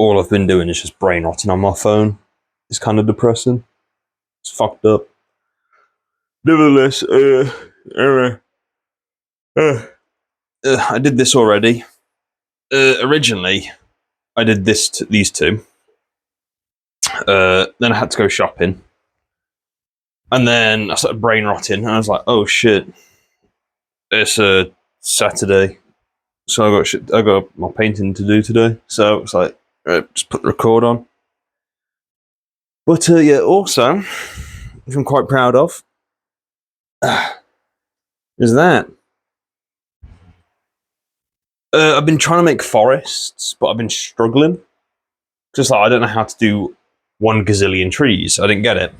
all I've been doing is just brain rotting on my phone. It's kind of depressing. It's fucked up. Nevertheless, I did this already. Originally, I did these two. Then I had to go shopping. And then I started brain rotting, and I was like, oh shit. It's a Saturday. So I got my painting to do today. So it's like, just put the record on. But yeah, also, which I'm quite proud of, is that I've been trying to make forests, but I've been struggling. Just like I don't know how to do 1 gazillion trees. I didn't get it.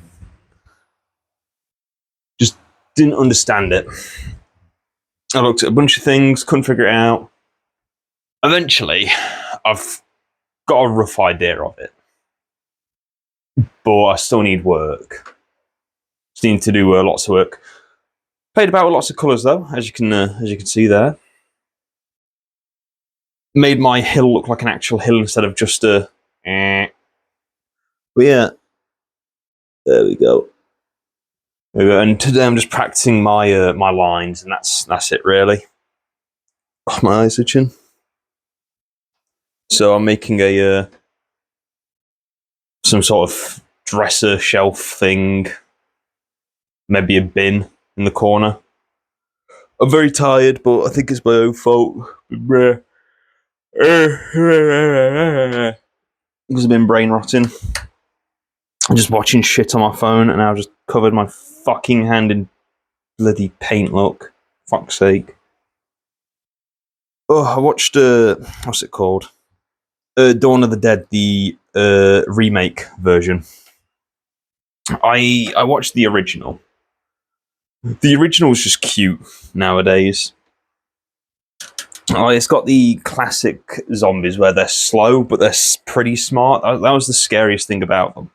Just didn't understand it. I looked at a bunch of things, couldn't figure it out. Eventually, I've got a rough idea of it, but I still need work. Just need to do lots of work. Played about with lots of colours though, as you can see there. Made my hill look like an actual hill instead of just a. But yeah, there we go. And today I'm just practicing my my lines, and that's it really. Oh, my eyes itching. So I'm making a some sort of dresser shelf thing, maybe a bin in the corner. I'm very tired, but I think it's my own fault. Because I've been brain rotting. I'm just watching shit on my phone, and I've just covered my fucking hand in bloody paint. Look, fuck's sake. Oh, I watched what's it called? Dawn of the Dead, the remake version. I watched the original. The original is just cute nowadays. It's got the classic zombies where they're slow, but they're pretty smart. That was the scariest thing about them.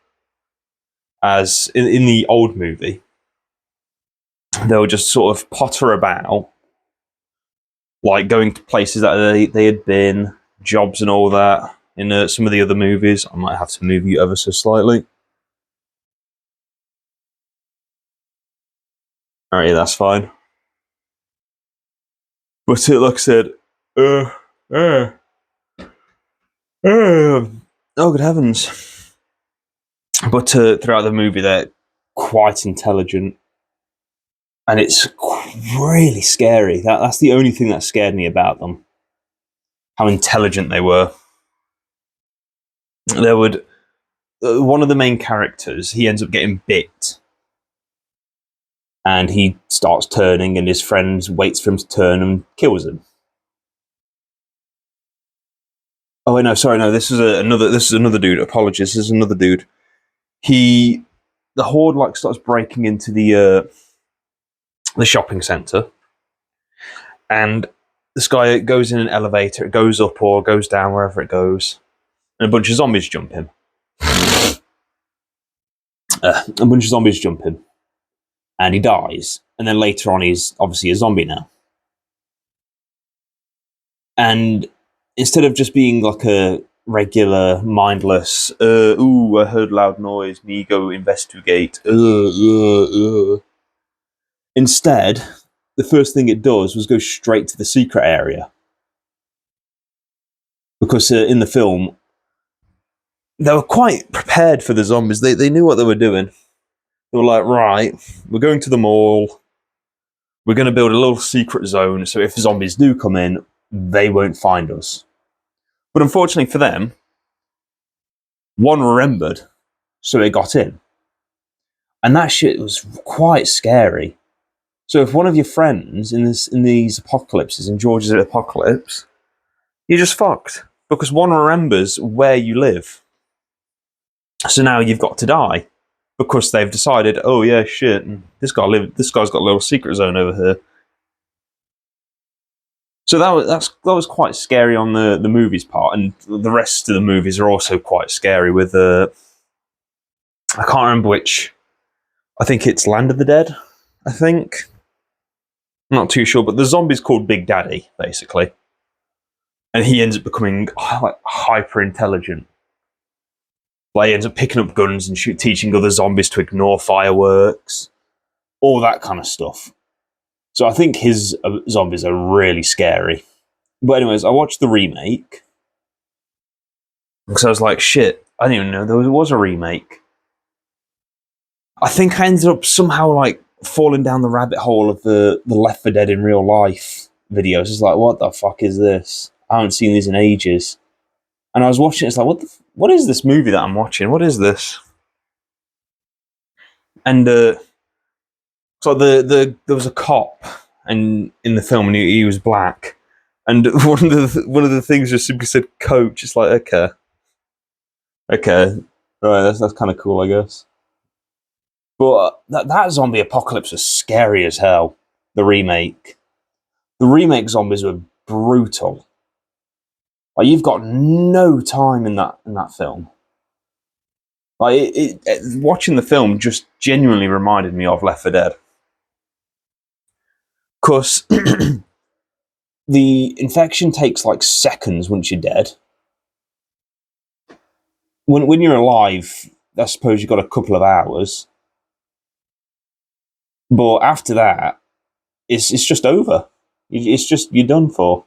As in the old movie, they would just sort of potter about, like going to places that they had been, jobs and all that. In some of the other movies, I might have to move you ever so slightly. Alright, that's fine. But like I said, oh good heavens! But throughout the movie, they're quite intelligent, and it's really scary. That's the only thing that scared me about them. How intelligent they were. There would one of the main characters. He ends up getting bit, and he starts turning, and his friend waits for him to turn and kills him. Oh wait, no, sorry, no. This is another dude. Apologies, this is another dude. The horde like starts breaking into the shopping centre, and this guy goes in an elevator. It goes up or goes down wherever it goes, and a bunch of zombies jump him. And he dies. And then later on, he's obviously a zombie now. And instead of just being like a regular, mindless, ooh, I heard loud noise, me go investigate, Instead, the first thing it does was go straight to the secret area. Because in the film, they were quite prepared for the zombies. They knew what they were doing. They were like, right, we're going to the mall. We're going to build a little secret zone, so if zombies do come in, they won't find us. But unfortunately for them, one remembered, so it got in. And that shit was quite scary. So if one of your friends in these apocalypses, in George's apocalypse, you're just fucked. Because one remembers where you live. So now you've got to die. Because they've decided, oh yeah, shit, this guy's got a little secret zone over here. So that was quite scary on the movies part, and the rest of the movies are also quite scary. With I can't remember which. I think it's Land of the Dead. I think. I'm not too sure, but the zombie's called Big Daddy, basically, and he ends up becoming like hyper intelligent. Like he ends up picking up guns and teaching other zombies to ignore fireworks, all that kind of stuff. So I think his zombies are really scary. But anyways, I watched the remake because I was like, shit, I didn't even know there was a remake. I think I ended up somehow like falling down the rabbit hole of the Left 4 Dead in real life videos. It's like, what the fuck is this? I haven't seen these in ages. And I was watching it, it's like, what is this movie that I'm watching? What is this? And so there was a cop and in the film and he was black. And one of the things just simply said coach. It's like, okay. Right, that's kind of cool, I guess. But that zombie apocalypse was scary as hell. The remake zombies were brutal. Like you've got no time in that film. Like watching the film just genuinely reminded me of Left 4 Dead. Because the infection takes like seconds once you're dead. When you're alive, I suppose you've got a couple of hours. But after that, it's just over. It's just, you're done for.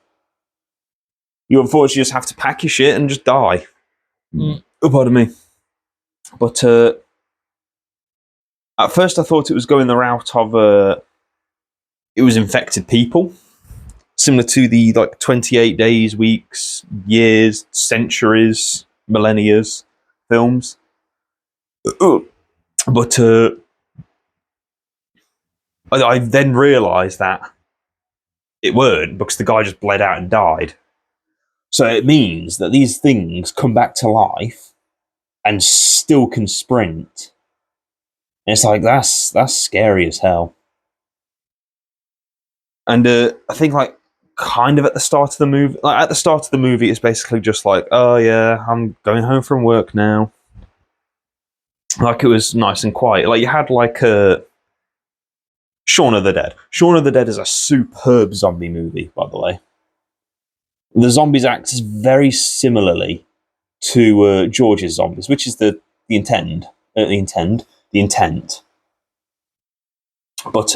You unfortunately just have to pack your shit and just die. Oh, pardon me. But at first I thought it was going the route of it was infected people. Similar to the like 28 days, weeks, years, centuries, millennia films. But I then realised that it weren't, because the guy just bled out and died. So it means that these things come back to life and still can sprint. And it's like, that's scary as hell. And I think like kind of at the start of the movie, it's basically just like, oh yeah, I'm going home from work now. Like it was nice and quiet. Like you had like Shaun of the Dead. Shaun of the Dead is a superb zombie movie, by the way. The zombies act very similarly to George's zombies, which is the intent. But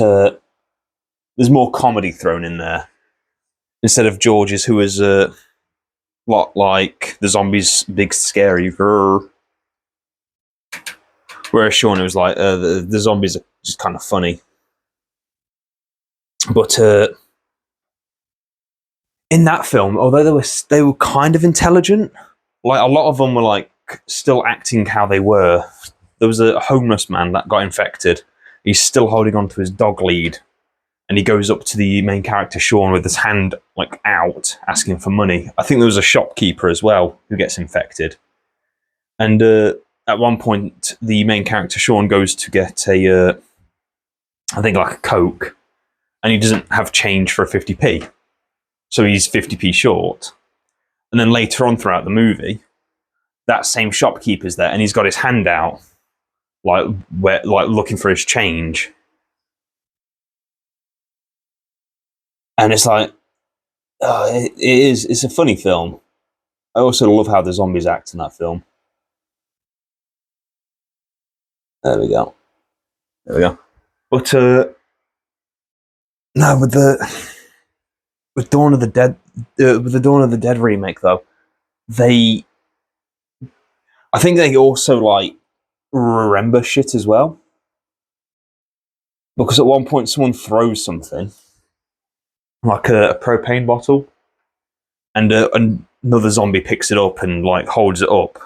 there's more comedy thrown in there instead of George's, who is a lot like the zombies' big scary grrr. Whereas Shaun was like the zombies are just kind of funny. But in that film, although they were kind of intelligent, like a lot of them were like still acting how they were. There was a homeless man that got infected. He's still holding on to his dog lead, and he goes up to the main character Shaun with his hand like out, asking for money. I think there was a shopkeeper as well who gets infected, and at one point the main character Shaun goes to get I think like a Coke, and he doesn't have change for a 50p. So he's 50p short. And then later on throughout the movie, that same shopkeeper's there and he's got his hand out, like looking for his change. And it's like, it's a funny film. I also love how the zombies act in that film. There we go. But no, with Dawn of the Dead, with the Dawn of the Dead remake though, I think they also like remember shit as well, because at one point someone throws something like a propane bottle, and another zombie picks it up and like holds it up,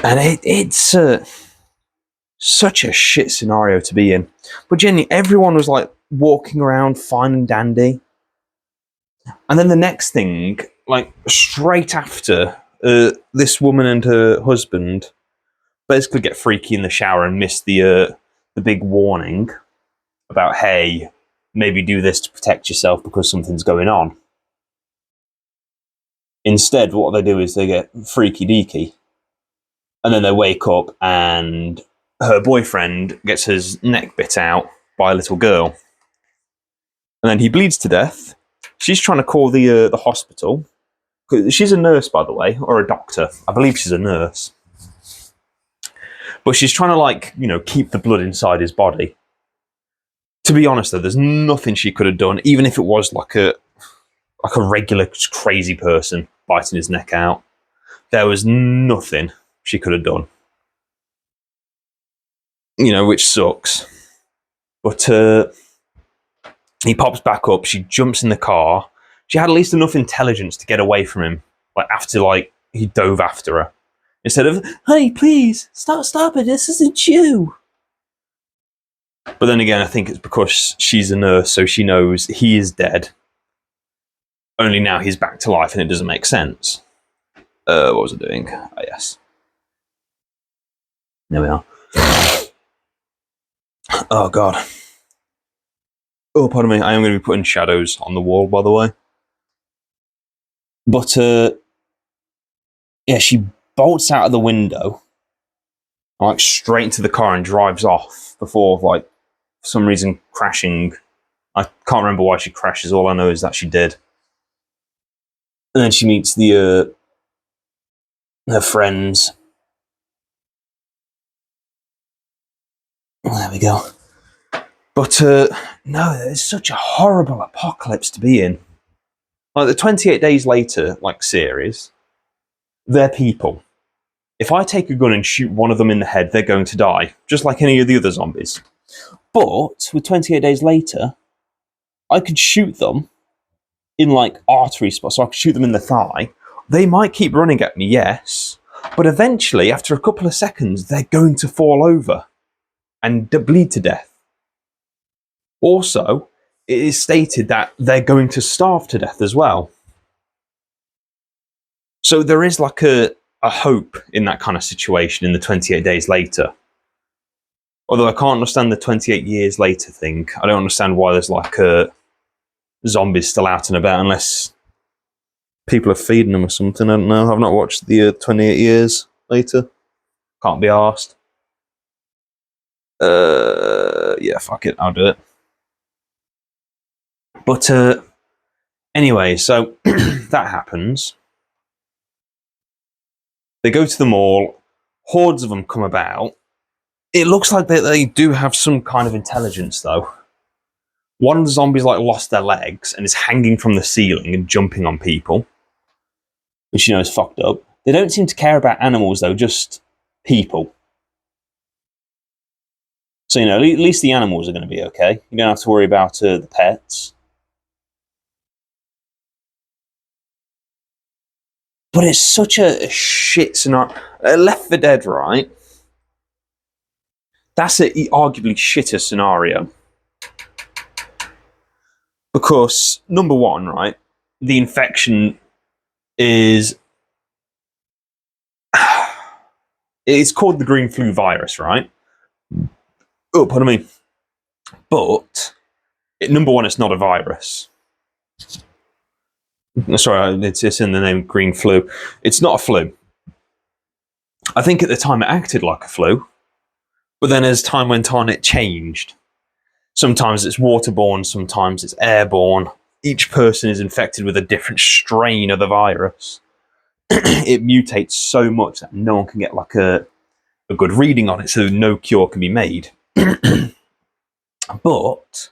and it's such a shit scenario to be in. But genuinely, everyone was like walking around fine and dandy. And then the next thing, like straight after, this woman and her husband basically get freaky in the shower and miss the big warning about, hey, maybe do this to protect yourself because something's going on. Instead, what they do is they get freaky deaky. And then they wake up and her boyfriend gets his neck bit out by a little girl. And then he bleeds to death. She's trying to call the hospital. She's a nurse, by the way, or a doctor. I believe she's a nurse. But she's trying to, like, keep the blood inside his body. To be honest, though, there's nothing she could have done, even if it was like a regular crazy person biting his neck out. There was nothing she could have done. Which sucks. But he pops back up. She jumps in the car. She had at least enough intelligence to get away from him, after he dove after her. Instead of, "Hey, please, stop it, this isn't you." But then again, I think it's because she's a nurse, so she knows he is dead. Only now he's back to life and it doesn't make sense. What was I doing? Oh, yes. There we are. Oh, God. Oh, pardon me. I am going to be putting shadows on the wall, by the way. But, yeah, she bolts out of the window, straight into the car and drives off before, for some reason, crashing. I can't remember why she crashes. All I know is that she did. And then she meets her friends. There we go. But, no, it's such a horrible apocalypse to be in. The 28 Days Later, series, they're people. If I take a gun and shoot one of them in the head, they're going to die, just like any of the other zombies. But with 28 Days Later, I could shoot them in artery spots, so I could shoot them in the thigh. They might keep running at me, yes, but eventually, after a couple of seconds, they're going to fall over and bleed to death. Also, it is stated that they're going to starve to death as well. So there is a hope in that kind of situation in the 28 Days Later. Although I can't understand the 28 years later thing. I don't understand why there's zombies still out and about unless people are feeding them or something. I don't know. I've not watched the 28 years later. Can't be arsed. Yeah, fuck it. I'll do it. But anyway, so that happens. They go to the mall. Hordes of them come about. It looks like they do have some kind of intelligence, though. One of the zombies lost their legs and is hanging from the ceiling and jumping on people, which is fucked up. They don't seem to care about animals, though, just people. So at least the animals are going to be okay. You don't have to worry about the pets. But it's such a shit scenario. Left 4 Dead, right? That's an arguably shitter scenario. Because, number one, right, the infection is... It's called the green flu virus, right? Oh, pardon me. But, number one, it's not a virus. Sorry, it's in the name green flu. It's not a flu. I think at the time it acted like a flu, but then as time went on, it changed. Sometimes it's waterborne, sometimes it's airborne. Each person is infected with a different strain of the virus. It mutates so much that no one can get a good reading on it, so no cure can be made. But,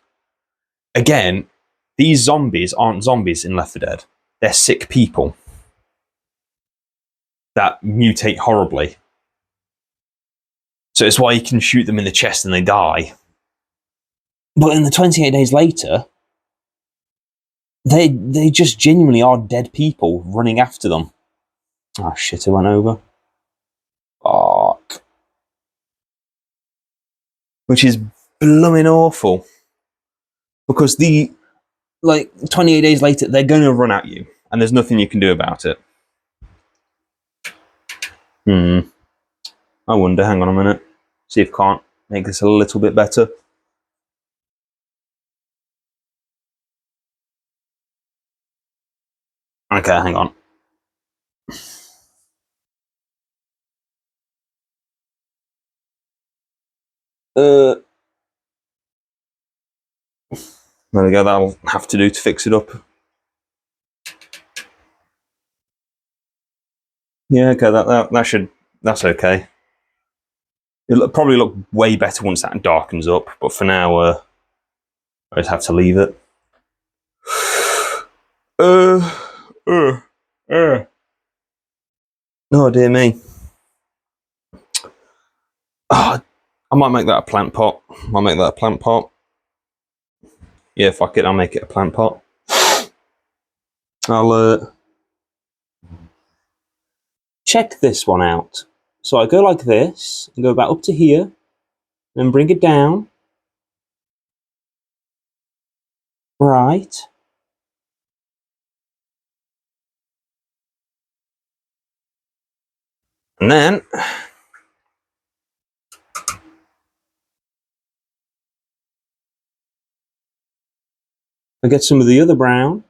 again, these zombies aren't zombies in Left 4 Dead. They're sick people that mutate horribly. So it's why you can shoot them in the chest and they die. But in the 28 Days Later, they just genuinely are dead people running after them. Oh shit, it went over. Fuck. Which is blooming awful. Because 28 days later, they're going to run at you, and there's nothing you can do about it. I wonder, hang on a minute. See if I can't make this a little bit better. Okay, hang on. There we go, that'll have to do to fix it up. Yeah, okay, that's okay. It'll probably look way better once that darkens up, but for now, I just have to leave it. Uh. Oh dear me. Oh, I might make that a plant pot. Yeah, fuck it, I'll make it a plant pot. I'll check this one out. So I go like this, and go about up to here, then bring it down. Right. And then I get some of the other brown.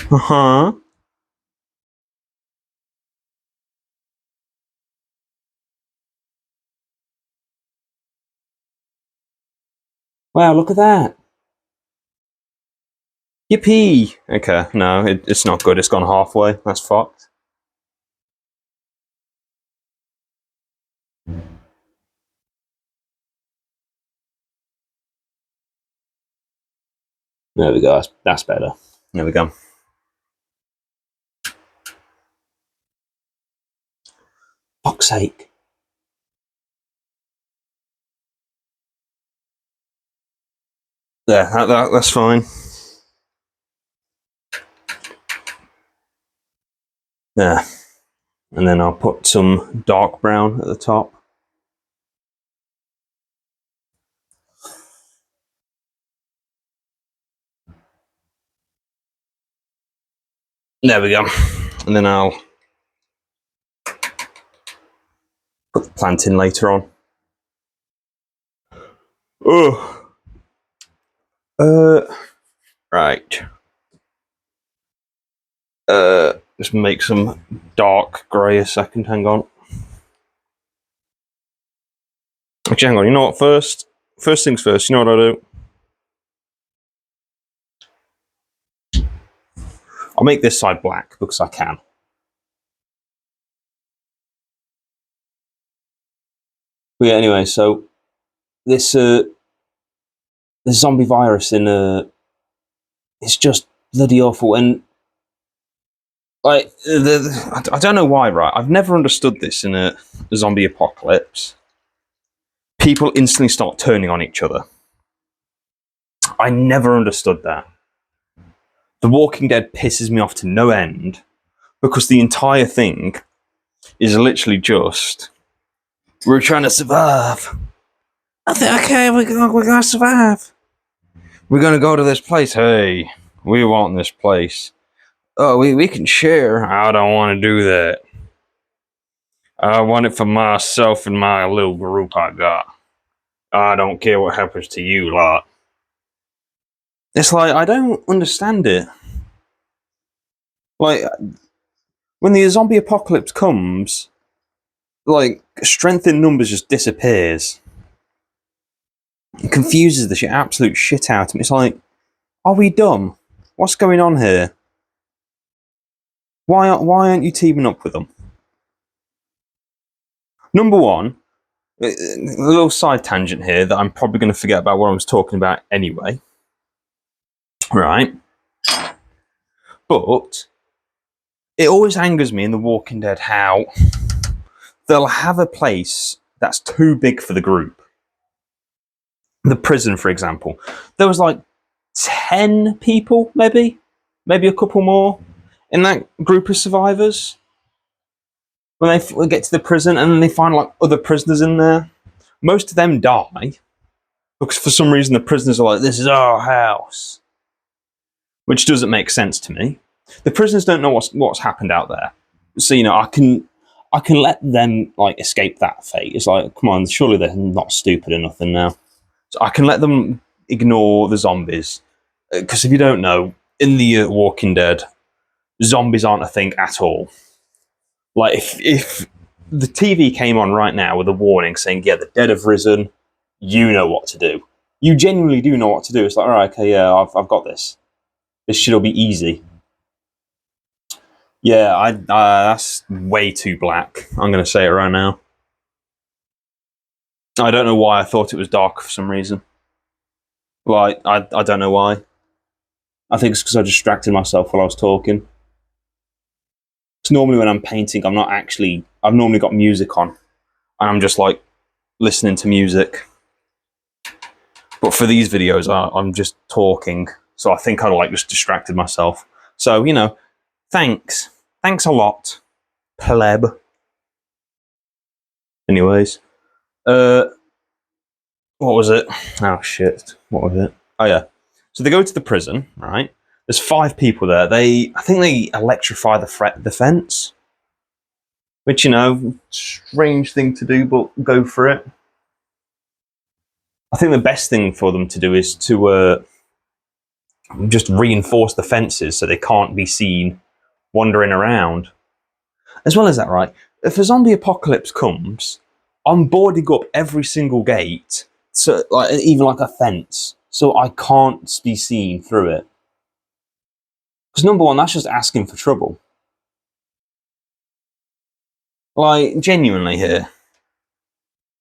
Uh-huh. Wow, look at that. Yippee! Okay, no, it's not good. It's gone halfway. That's fucked. There we go. That's better. There we go. Fuck's sake. Yeah, that's fine. Yeah. And then I'll put some dark brown at the top. There we go. And then I'll put the plant in later on. Oh. Right. Just make some dark grey a second. Hang on. Actually, hang on. You know what? First things first. You know what I'll do? I'll make this side black because I can. But yeah. Anyway, so this zombie virus in it's just bloody awful, and like I don't know why. Right, I've never understood this in a zombie apocalypse. People instantly start turning on each other. I never understood that. The Walking Dead pisses me off to no end because the entire thing is literally just we're trying to survive. I think okay, we're gonna survive. We're gonna go to this place. Hey, we want this place. Oh, we can share. I don't want to do that. I want it for myself and my little group I got. I don't care what happens to you lot. It's like, I don't understand it. Like, when the zombie apocalypse comes, like, strength in numbers just disappears. It confuses the absolute shit out of me. It's like, are we dumb? What's going on here? Why aren't you teaming up with them? Number one, a little side tangent here that I'm probably going to forget about what I was talking about anyway. Right. But it always angers me in The Walking Dead how they'll have a place that's too big for the group. The prison, for example. There was like 10 people, maybe a couple more, in that group of survivors. When they get to the prison and then they find like other prisoners in there, most of them die because for some reason the prisoners are like, this is our house. Which doesn't make sense to me. The prisoners don't know what's happened out there. So, you know, I can let them like escape that fate. It's like, come on, surely they're not stupid or nothing now. So I can let them ignore the zombies. Because if you don't know, in the Walking Dead, zombies aren't a thing at all. Like, if the TV came on right now with a warning saying, yeah, the dead have risen, you know what to do. You genuinely do know what to do. It's like, all right, okay, yeah, I've got this. This shit'll be easy. Yeah, that's way too black. I'm going to say it right now. I don't know why I thought it was dark for some reason. Like, I don't know why. I think it's because I distracted myself while I was talking. Because normally when I'm painting, I've normally got music on. And I'm just like listening to music. But for these videos, I'm just talking. So I think I like just distracted myself. So, you know, thanks. Thanks a lot, pleb. Anyways. What was it? Oh, shit. What was it? Oh, yeah. So they go to the prison, right? There's 5 people there. I think they electrify the fence. Which, you know, strange thing to do, but go for it. I think the best thing for them to do is to just reinforce the fences so they can't be seen wandering around. As well as that, right? If a zombie apocalypse comes, I'm boarding up every single gate, so like even like a fence, so I can't be seen through it. Because number one, that's just asking for trouble. Like, genuinely here.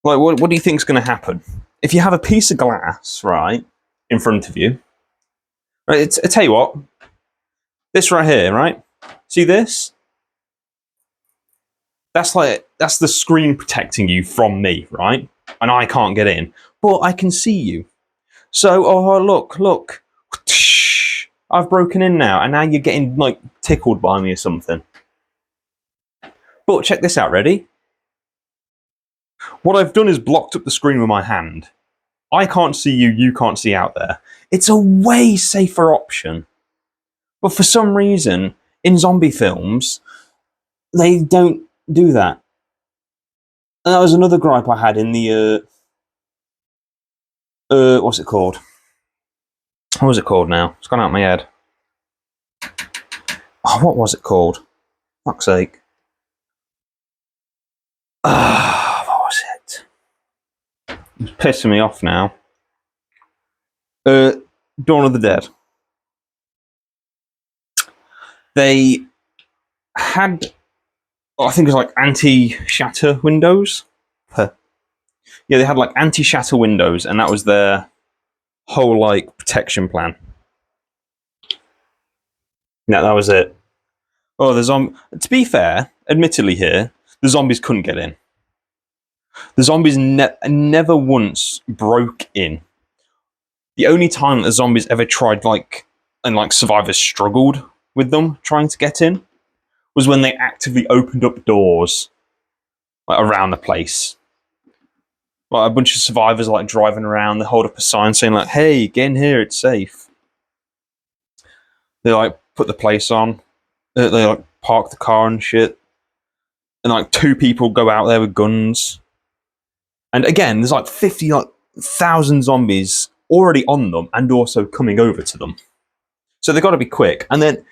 Like, what do you think's going to happen? If you have a piece of glass, right, in front of you, right, I tell you what, this right here, right? See this? That's the screen protecting you from me, right? And I can't get in, but I can see you. So, oh look, I've broken in now, and now you're getting like tickled by me or something. But check this out, ready? What I've done is blocked up the screen with my hand. I can't see you, you can't see out there. It's a way safer option. But for some reason, in zombie films, they don't do that. And that was another gripe I had in the what's it called? What was it called now? It's gone out of my head. Oh, what was it called? Fuck's sake. What was it? It's pissing me off now. Dawn of the Dead. They had, I think it was like anti-shatter windows. Yeah, they had like anti-shatter windows, and that was their whole like protection plan. No, that was it. Oh, to be fair, admittedly here, the zombies couldn't get in. The zombies never once broke in. The only time that the zombies ever tried, and survivors struggled with them trying to get in, was when they actively opened up doors like around the place. Like a bunch of survivors like driving around, they hold up a sign saying like, "Hey, get in here, it's safe." They like put the place on. They like park the car and shit, and like 2 people go out there with guns. And again, there's like 50,000 zombies already on them and also coming over to them. So they've got to be quick. And then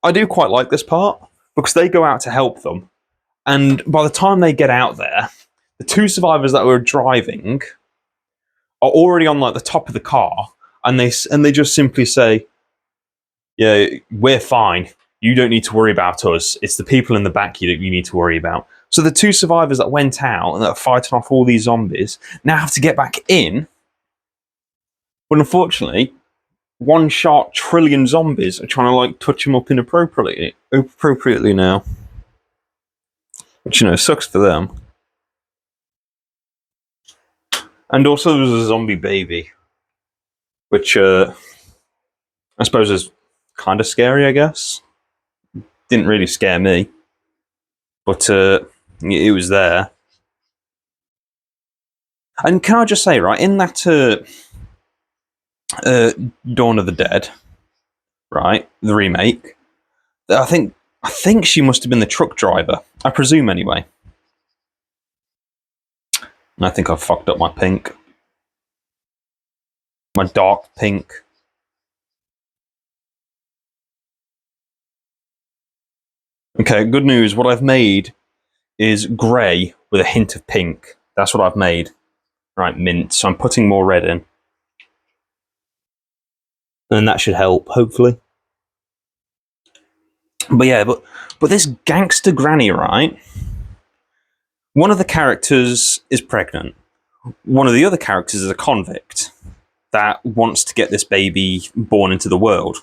I do quite like this part because they go out to help them. And by the time they get out there, the 2 survivors that were driving are already on like the top of the car, and they just simply say, "Yeah, we're fine. You don't need to worry about us. It's the people in the back you need to worry about." So the 2 survivors that went out and that are fighting off all these zombies now have to get back in. But unfortunately, 1-shot trillion zombies are trying to like touch them up inappropriately now. Which, you know, sucks for them. And also there was a zombie baby. Which I suppose is kind of scary, I guess. Didn't really scare me. But it was there. And can I just say, right, in that Dawn of the Dead, right, the remake, I think she must have been the truck driver. I presume, anyway. I think I've fucked up my pink. My dark pink. Okay, good news. What I've made is grey with a hint of pink. That's what I've made. Right, mint. So I'm putting more red in. and that should help, hopefully. But yeah, but this gangster granny, right? One of the characters is pregnant. One of the other characters is a convict that wants to get this baby born into the world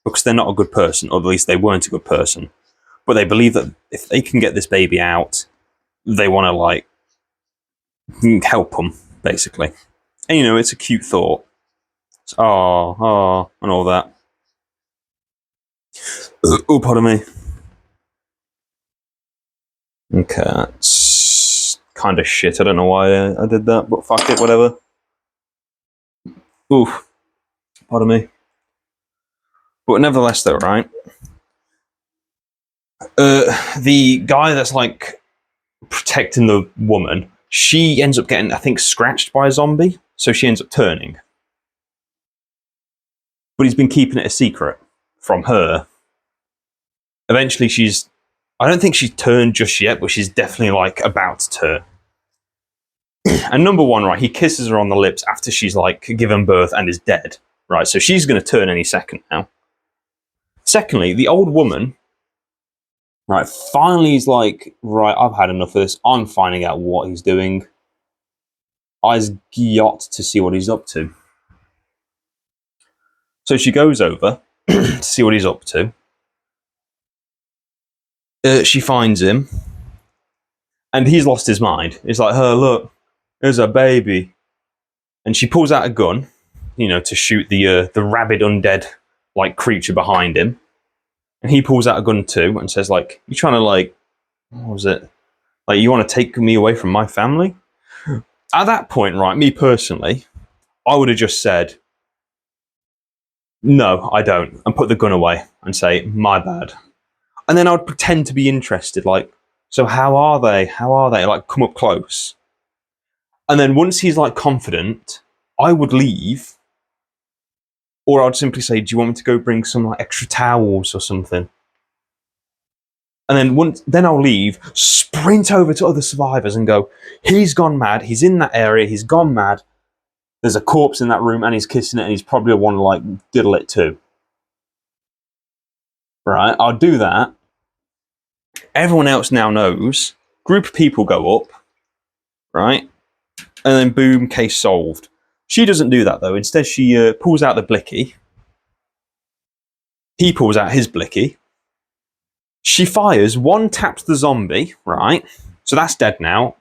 because they're not a good person, or at least they weren't a good person. But they believe that if they can get this baby out, they want to like help them, basically. And it's a cute thought. It's, and all that. Oh, pardon me. Okay, that's kind of shit. I don't know why I did that, but fuck it, whatever. Oof. Pardon me. But nevertheless, though, right? The guy that's like protecting the woman, she ends up getting, I think, scratched by a zombie, so she ends up turning. But he's been keeping it a secret from her. Eventually, I don't think she's turned just yet, but she's definitely like about to turn. And number one, right, he kisses her on the lips after she's like given birth and is dead, right? So she's going to turn any second now. Secondly, the old woman, right, finally he's like, right, I've had enough of this. I'm finding out what he's doing. I've got to see what he's up to. So she goes over to see what he's up to. She finds him, and he's lost his mind. He's like, "Her, look, there's a baby," and she pulls out a gun, to shoot the rabid undead like creature behind him. And he pulls out a gun too and says, like, "You trying to like, what was it? Like, you want to take me away from my family?" At that point, right, me personally, I would have just said, "No, I don't," and put the gun away and say, "My bad." And then I would pretend to be interested, like, "So how are they? How are they?" Like, come up close. And then once he's like confident, I would leave, or I'd simply say, "Do you want me to go bring some like extra towels or something?" And then I'll leave, sprint over to other survivors and go, "He's gone mad. He's in that area. He's gone mad. There's a corpse in that room, and he's kissing it, and he's probably want to like diddle it too." Right? I'll do that. Everyone else now knows. Group of people go up, right? And then boom, case solved. She doesn't do that though. Instead, she pulls out the blicky. He pulls out his blicky. She fires. One taps the zombie, right? So that's dead now.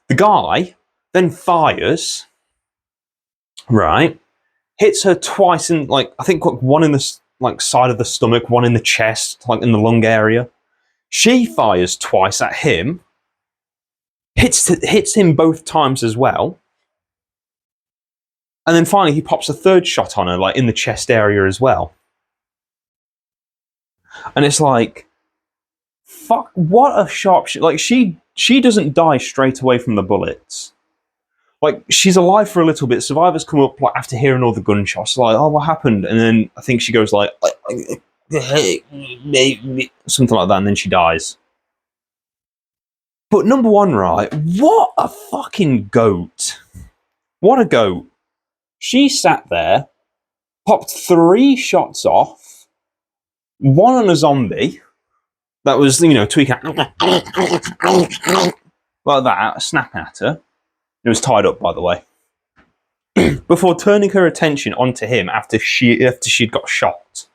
The guy then fires, right? Hits her twice in, like, I think one in the like side of the stomach, one in the chest, like in the lung area. She fires twice at him. Hits him both times as well. And then finally he pops a third shot on her, like in the chest area as well. And it's like, fuck, what a sharpshooter. Like, she doesn't die straight away from the bullets. Like, she's alive for a little bit. Survivors come up like after hearing all the gunshots, like, "Oh, what happened?" And then I think she goes like something like that, and then she dies. But number one, right? What a fucking goat. What a goat. She sat there, popped 3 shots off, one on a zombie that was, tweaking like that, snapping at her. It was tied up, by the way. Before turning her attention onto him after she'd got shot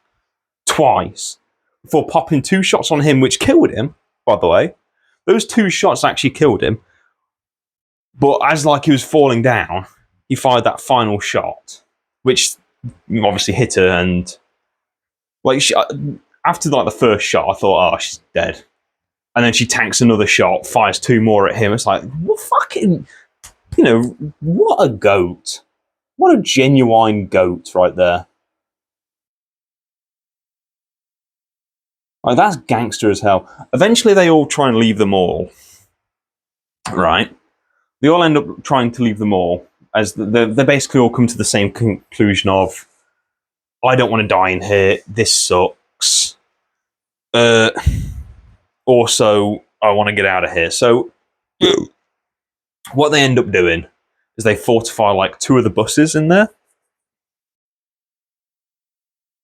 twice, before popping 2 shots on him, which killed him, by the way. Those 2 shots actually killed him. But as like he was falling down, he fired that final shot, which obviously hit her. And like after like the first shot, I thought, "Oh, she's dead." And then she tanks another shot, fires 2 more at him. It's like, what fucking, what a goat. What a genuine goat right there. Like, that's gangster as hell. Eventually, they all try and leave the mall. Right? They all end up trying to leave the mall, as they basically all come to the same conclusion of, "I don't want to die in here. This sucks. Also, I want to get out of here." So, what they end up doing is they fortify like 2 of the buses in there.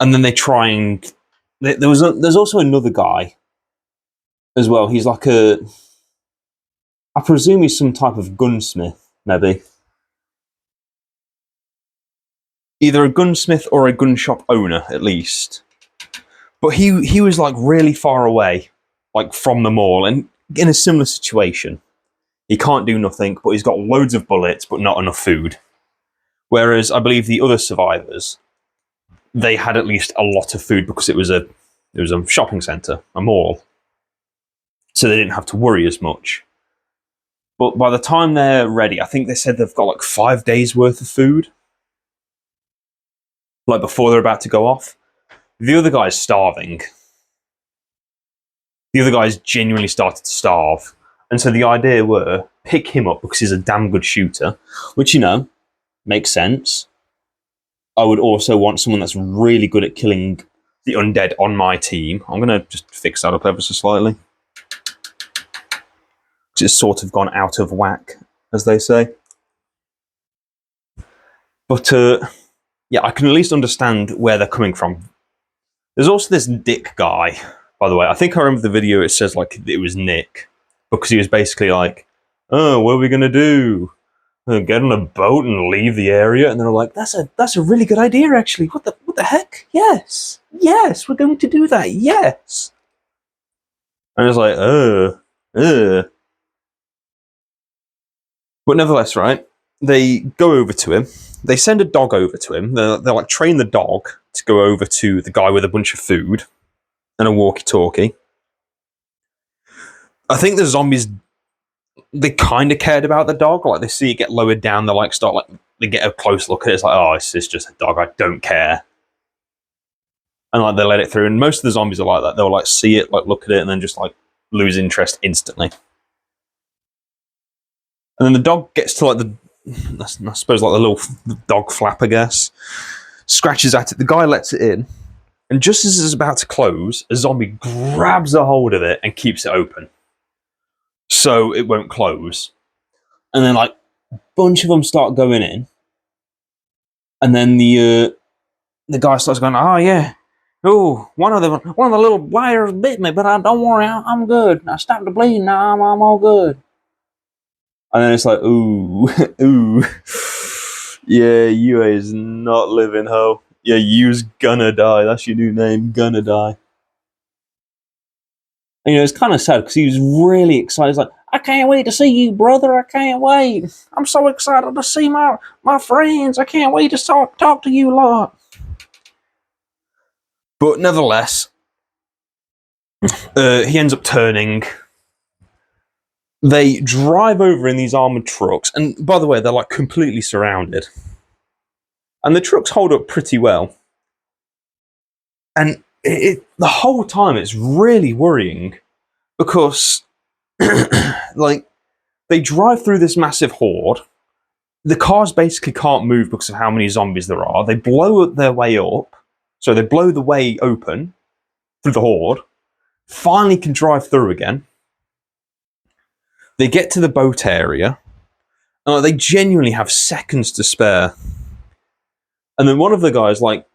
And then they try and there's also another guy as well. He's like I presume he's some type of gunsmith, maybe. Either a gunsmith or a gun shop owner, at least. But he was like really far away, like from the mall, and in a similar situation. He can't do nothing, but he's got loads of bullets, but not enough food. Whereas I believe the other survivors, they had at least a lot of food because it was a shopping centre, a mall. So they didn't have to worry as much. But by the time they're ready, I think they said they've got like 5 days worth of food. Like before they're about to go off. The other guy's starving. The other guy's genuinely started to starve. And so the idea were, pick him up because he's a damn good shooter. Which, you know, makes sense. I would also want someone that's really good at killing the undead on my team. I'm going to just fix that up ever so slightly. It's sort of gone out of whack, as they say. But, yeah, I can at least understand where they're coming from. There's also this Dick guy, by the way. I think I remember the video, it says, like, it was Nick. Because he was basically like, oh, what are we going to do? Get on a boat and leave the area? And they're like, that's a really good idea, actually. What the heck? Yes, we're going to do that, yes. And I was like, But nevertheless, right, they go over to him. They send a dog over to him. They're like, train the dog to go over to the guy with a bunch of food and a walkie-talkie. I think the zombies, they kind of cared about the dog. Like, they see it get lowered down, they like start, like, they get a close look at it. It's like, oh, it's just a dog. I don't care. And like, they let it through. And most of the zombies are like that. They'll like see it, like look at it, and then just like lose interest instantly. And then the dog gets to like I suppose like the little dog flap, I guess. Scratches at it. The guy lets it in. And just as it's about to close, a zombie grabs a hold of it and keeps it open. So it won't close. And then like a bunch of them start going in. And then the guy starts going, oh yeah. Oh, one of the little wires bit me, but don't worry, I'm good. I stopped the bleeding now, I'm all good. And then it's like, ooh, ooh. Yeah, you is not living, ho. Yeah, you's gonna die. That's your new name, gonna die. And, you know, it's kind of sad because he was really excited. He's like, I can't wait to see you, brother. I can't wait. I'm so excited to see my friends. I can't wait to talk to you lot. But nevertheless, he ends up turning. They drive over in these armoured trucks. And by the way, they're like completely surrounded. And the trucks hold up pretty well. And the whole time it's really worrying. Because, like, they drive through this massive horde. The cars basically can't move because of how many zombies there are. They blow their way up. So they blow the way open through the horde. Finally can drive through again. They get to the boat area. And they genuinely have seconds to spare. And then one of the guys, like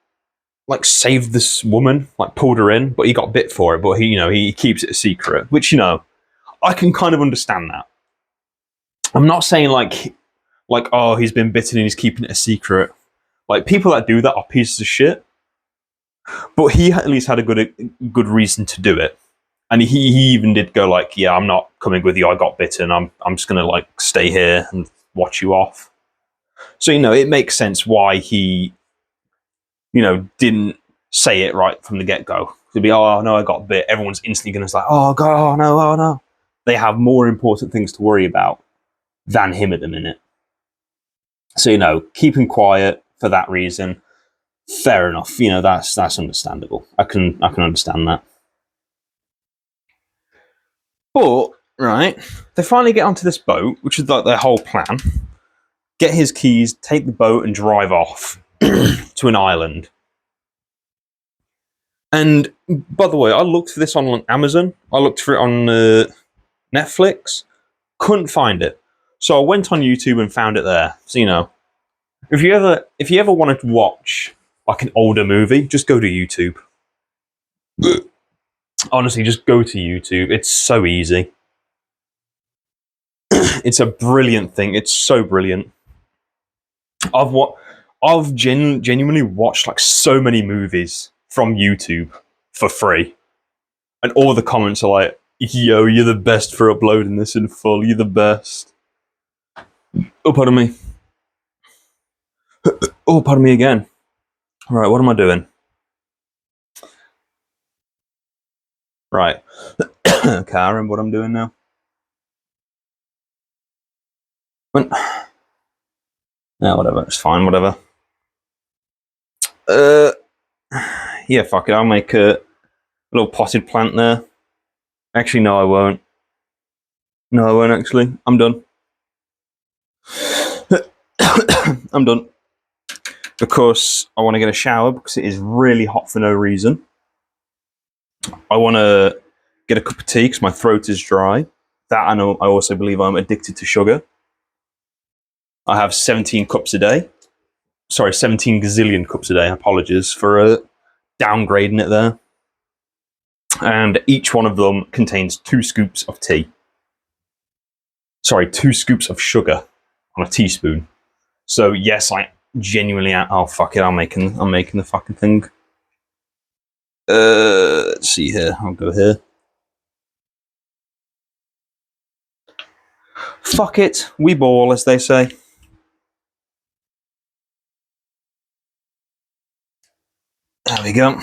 saved this woman, like pulled her in, but he got bit for it. But he keeps it a secret, which, I can kind of understand that. I'm not saying like, oh, he's been bitten and he's keeping it a secret. Like, people that do that are pieces of shit. But he at least had a good reason to do it. And he even did go like, yeah, I'm not coming with you. I got bitten. I'm just going to like stay here and watch you off. So, it makes sense why he, didn't say it right from the get-go. To be, oh, no, I got bit. Everyone's instantly going to say, oh, God, oh, no. They have more important things to worry about than him at the minute. So, keeping quiet for that reason, fair enough. That's understandable. I can understand that. But, right, they finally get onto this boat, which is like their whole plan. Get his keys, take the boat, and drive off to an island. And, by the way, I looked for this on Amazon. I looked for it on Netflix. Couldn't find it. So I went on YouTube and found it there. So, if you ever wanted to watch like an older movie, just go to YouTube. Honestly, just go to YouTube. It's so easy. It's a brilliant thing. It's so brilliant. I've genuinely watched like so many movies from YouTube for free, and all the comments are like, "Yo, you're the best for uploading this in full. You're the best." Oh, pardon me. Oh, pardon me again. Right, what am I doing? Right. Okay, I remember what I'm doing now. Yeah, whatever. It's fine. Whatever. Yeah, fuck it. I'll make a little potted plant there. Actually, no, I won't. No, I won't. Actually, I'm done. I'm done because I want to get a shower because it is really hot for no reason. I want to get a cup of tea because my throat is dry. That I know. I also believe I'm addicted to sugar. I have 17 cups a day. Sorry, 17 gazillion cups a day. Apologies for downgrading it there. And each one of them contains 2 scoops of tea. Sorry, 2 scoops of sugar on a teaspoon. So yes, I genuinely. Oh fuck it! I'm making the fucking thing. Let's see here. I'll go here. Fuck it, we ball, as they say. There we go.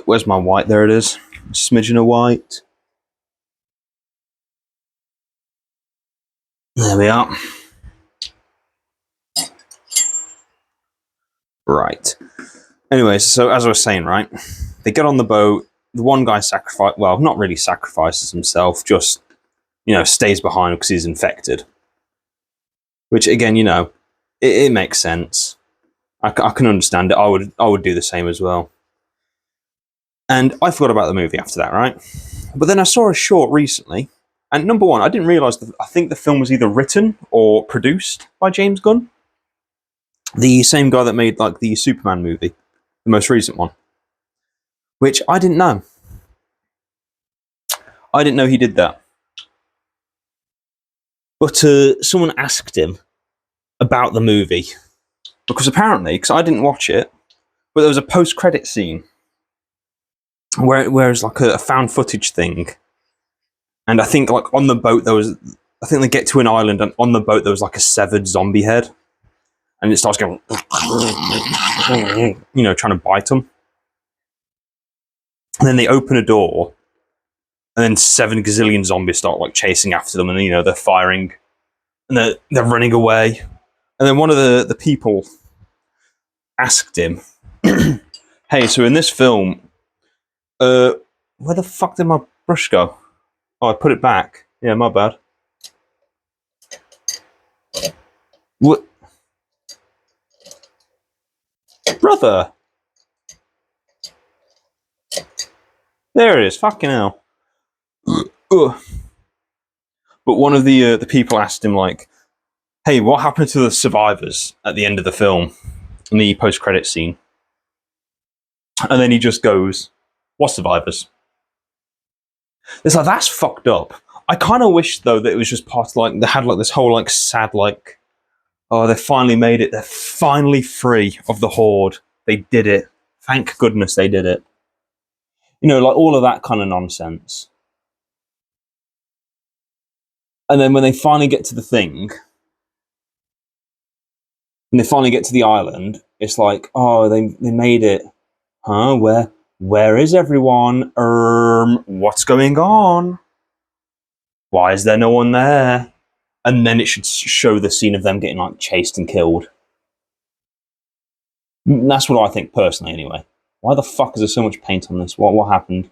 Where's my white? There it is. A smidgen of white. There we are. Right. Anyways, so as I was saying, right, they get on the boat. The one guy not really sacrifices himself, just, stays behind because he's infected. Which, again, it makes sense. I can understand it. I would do the same as well. And I forgot about the movie after that, right? But then I saw a short recently, and number one, I didn't realise that I think the film was either written or produced by James Gunn, the same guy that made like the Superman movie, the most recent one, which I didn't know. I didn't know he did that. But someone asked him about the movie because apparently, because I didn't watch it, but there was a post-credit scene where it was like a found footage thing. And I think like on the boat I think they get to an island and on the boat there was like a severed zombie head. And it starts going, trying to bite them. And then they open a door and then 7 gazillion zombies start like chasing after them and they're firing and they're running away. And then one of the people asked him, hey, so in this film, where the fuck did my brush go? Oh, I put it back. Yeah, my bad. What? Brother! There it is. Fucking hell. But one of the people asked him, like, hey, what happened to the survivors at the end of the film in the post-credit scene? And then he just goes, what survivors? It's like, that's fucked up. I kind of wish, though, that it was just part of, like, they had, like, this whole, like, sad, like, oh, they finally made it. They're finally free of the Horde. They did it. Thank goodness they did it. Like, all of that kind of nonsense. And then when they finally get to the thing, when they finally get to the island, it's like, oh, they made it. Huh? Where is everyone? What's going on? Why is there no one there? And then it should show the scene of them getting like chased and killed. That's what I think personally, anyway. Why the fuck is there so much paint on this? What happened?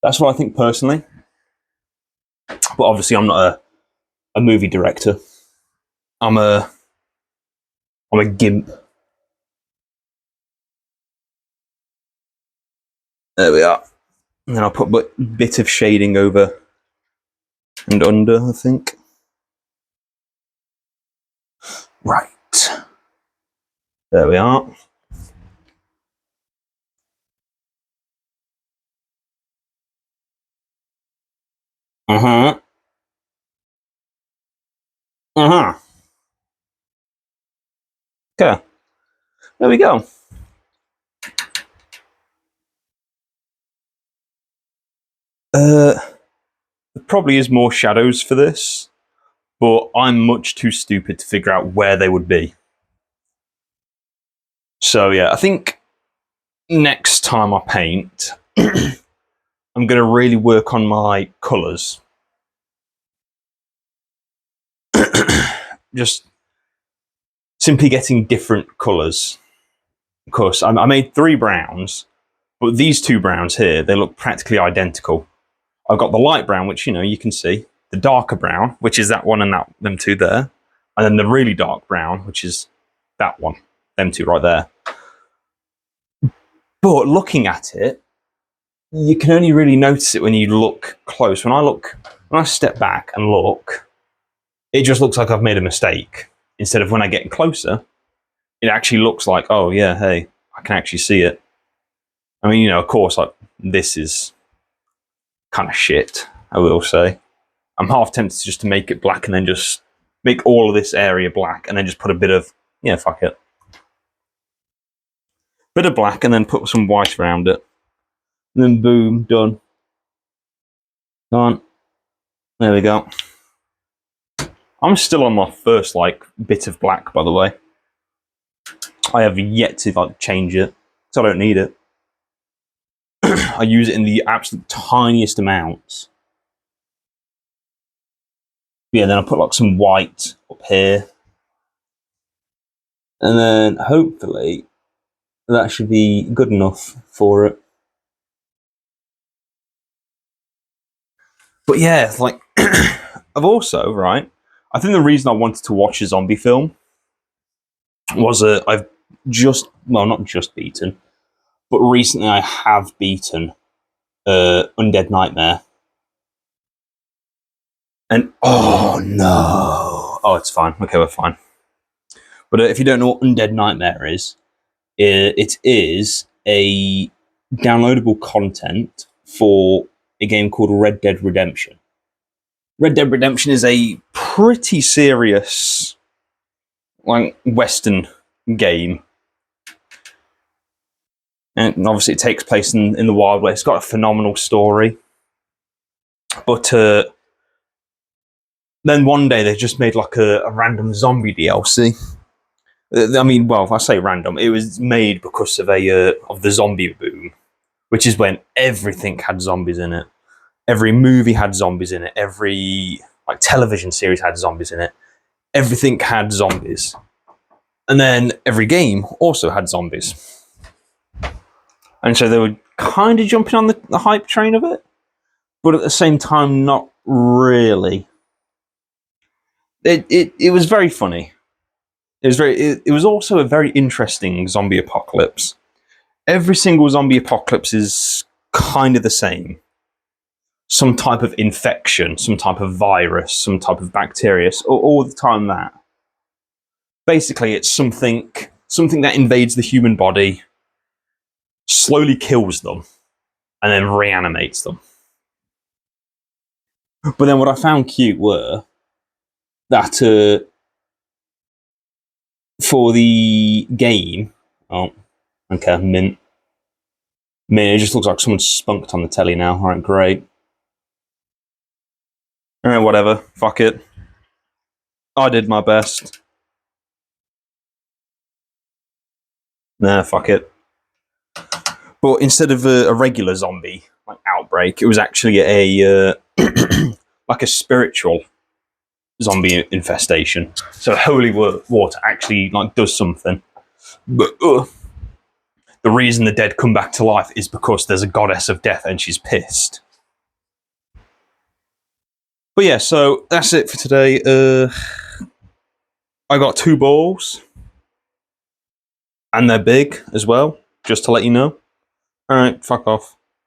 That's what I think personally. But obviously, I'm not a movie director. I'm a gimp. There we are. And then I'll put a bit of shading over and under, I think. Right. There we are. Uh-huh. Uh-huh. Okay. There we go. There probably is more shadows for this, but I'm much too stupid to figure out where they would be. So yeah, I think next time I paint, I'm going to really work on my colours. Just simply getting different colours. Of course, I made 3 browns, but these 2 browns here, they look practically identical. I've got the light brown, which, you can see, the darker brown, which is that one and them 2 there, and then the really dark brown, which is that one, them 2 right there. But looking at it, you can only really notice it when you look close. When I step back and look, it just looks like I've made a mistake. Instead of when I get closer, it actually looks like, oh yeah, hey, I can actually see it. I mean, of course, like, this is kind of shit, I will say. I'm half tempted just to make it black and then just make all of this area black and then just put a bit of, fuck it. Bit of black and then put some white around it. And then boom, done. Done. There we go. I'm still on my first, bit of black, by the way. I have yet to, change it, so I don't need it. I use it in the absolute tiniest amounts. Yeah, then I put, some white up here. And then, hopefully, that should be good enough for it. But yeah, I've also, right, I think the reason I wanted to watch a zombie film was I've not just beaten, but recently I have beaten Undead Nightmare. And oh no. Oh, it's fine. Okay, we're fine. But if you don't know what Undead Nightmare is, it is a downloadable content for a game called Red Dead Redemption. Red Dead Redemption is a pretty serious, Western game. And obviously it takes place in the Wild West. It's got a phenomenal story. But then one day they just made a random zombie DLC. I mean, well, if I say random, it was made because of the zombie boom, which is when everything had zombies in it. Every movie had zombies in it. Every television series had zombies in it. Everything had zombies. And then every game also had zombies. And so they were kind of jumping on the hype train of it, but at the same time, not really. It was very funny. It was also a very interesting zombie apocalypse. Every single zombie apocalypse is kind of the same. Some type of infection, some type of virus, some type of bacteria, all the time that. Basically, it's something that invades the human body, slowly kills them, and then reanimates them. But then what I found cute were that for the game, oh, okay, mint. It just looks like someone spunked on the telly now. Alright, great. Alright, whatever. Fuck it. I did my best. Nah, fuck it. But instead of a regular zombie outbreak, it was actually a a spiritual zombie infestation. So holy water actually does something. But the reason the dead come back to life is because there's a goddess of death and she's pissed. But yeah, so that's it for today. I got 2 balls. And they're big as well, just to let you know. Alright, fuck off.